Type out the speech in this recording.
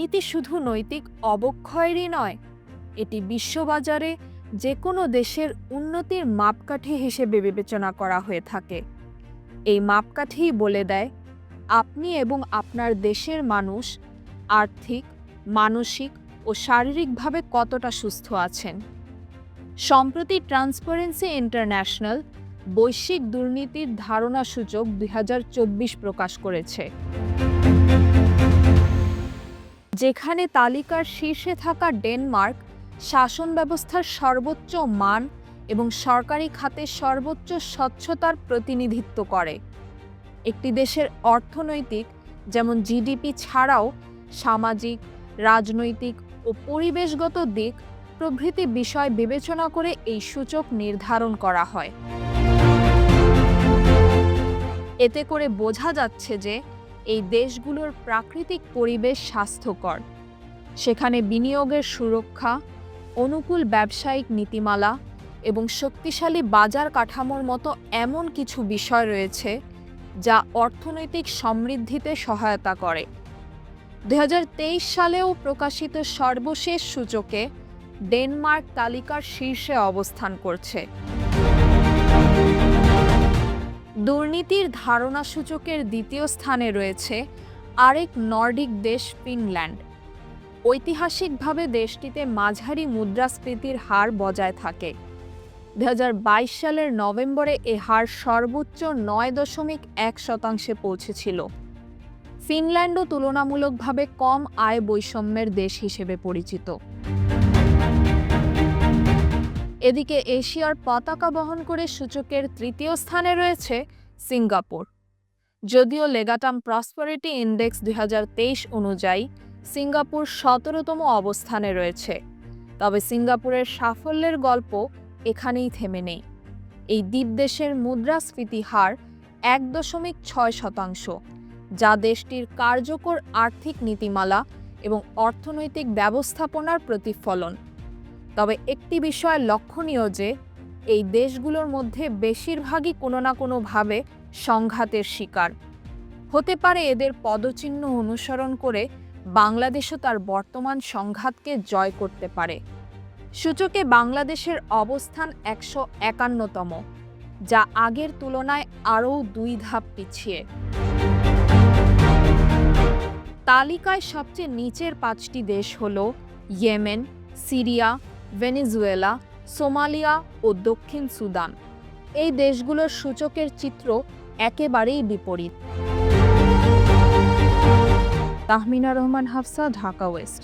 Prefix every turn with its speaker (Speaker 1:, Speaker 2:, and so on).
Speaker 1: দুর্নীতি শুধু নৈতিক অবক্ষয়েরই নয়, এটি বিশ্ববাজারে যে কোনো দেশের উন্নতির মাপকাঠি হিসেবে বিবেচনা করা হয়ে থাকে। এই মাপকাঠিই বলে দেয় আপনি এবং আপনার দেশের মানুষ আর্থিক, মানসিক ও শারীরিকভাবে কতটা সুস্থ আছেন। সম্প্রতি ট্রান্সপারেন্সি ইন্টারন্যাশনাল বৈশ্বিক দুর্নীতির ধারণা সূচক 2024 প্রকাশ করেছে, যেখানে তালিকার শীর্ষে থাকা ডেনমার্ক শাসন ব্যবস্থার সর্বোচ্চ মান এবং সরকারি খাতে সর্বোচ্চ স্বচ্ছতার প্রতিনিধিত্ব করে। একটি দেশের অর্থনৈতিক যেমন জিডিপি ছাড়াও সামাজিক, রাজনৈতিক ও পরিবেশগত দিক প্রভৃতি বিষয় বিবেচনা করে এই সূচক নির্ধারণ করা হয়। এতে করে বোঝা যাচ্ছে যে এই দেশগুলোর প্রাকৃতিক পরিবেশ স্বাস্থ্যকর, সেখানে বিনিয়োগের সুরক্ষা, অনুকূল ব্যবসায়িক নীতিমালা এবং শক্তিশালী বাজার কাঠামোর মতো এমন কিছু বিষয় রয়েছে যা অর্থনৈতিক সমৃদ্ধিতে সহায়তা করে। 2023 সালেও প্রকাশিত সর্বশেষ সূচকে ডেনমার্ক তালিকার শীর্ষে অবস্থান করছে। দুর্নীতির ধারণা সূচকের দ্বিতীয় স্থানে রয়েছে আরেক নর্ডিক দেশ ফিনল্যান্ড। ঐতিহাসিকভাবে দেশটিতে মাঝারি মুদ্রাস্ফীতির হার বজায় থাকে। 2022 সালের নভেম্বরে এ হার সর্বোচ্চ 9.1% পৌঁছেছিল। ফিনল্যান্ডও তুলনামূলকভাবে কম আয় বৈষম্যের দেশ হিসেবে পরিচিত। এদিকে এশিয়ার পতাকা বহন করে সূচকের তৃতীয় স্থানে রয়েছে সিঙ্গাপুর। যদিও লেগাটাম প্রসপারিটি ইন্ডেক্স 2023 অনুযায়ী সিঙ্গাপুর 17তম অবস্থানে রয়েছে, তবে সিঙ্গাপুরের সাফল্যের গল্প এখানেই থেমে নেই। এই দ্বীপদেশের মুদ্রাস্ফীতি হার 1.6%, যা দেশটির কার্যকর আর্থিক নীতিমালা এবং অর্থনৈতিক ব্যবস্থাপনার প্রতিফলন। তবে একটি বিষয় লক্ষণীয় যে এই দেশগুলোর মধ্যে বেশিরভাগই কোনো না কোনোভাবে সংঘাতের শিকার। হতে পারে এদের পদচিহ্ন অনুসরণ করে বাংলাদেশও তার বর্তমান সংঘাতকে জয় করতে পারে। সূচকে বাংলাদেশের অবস্থান 151তম, যা আগের তুলনায় আরও 2 ধাপ পিছিয়ে। তালিকায় সবচেয়ে নিচের 5টি দেশ হল ইয়েমেন, সিরিয়া, ভেনেজুয়েলা, সোমালিয়া ও দক্ষিণ সুদান। এই দেশগুলোর সূচকের চিত্র একেবারেই বিপরীত। তাহমিনা রহমান হাফসা, ঢাকা ওয়েস্ট।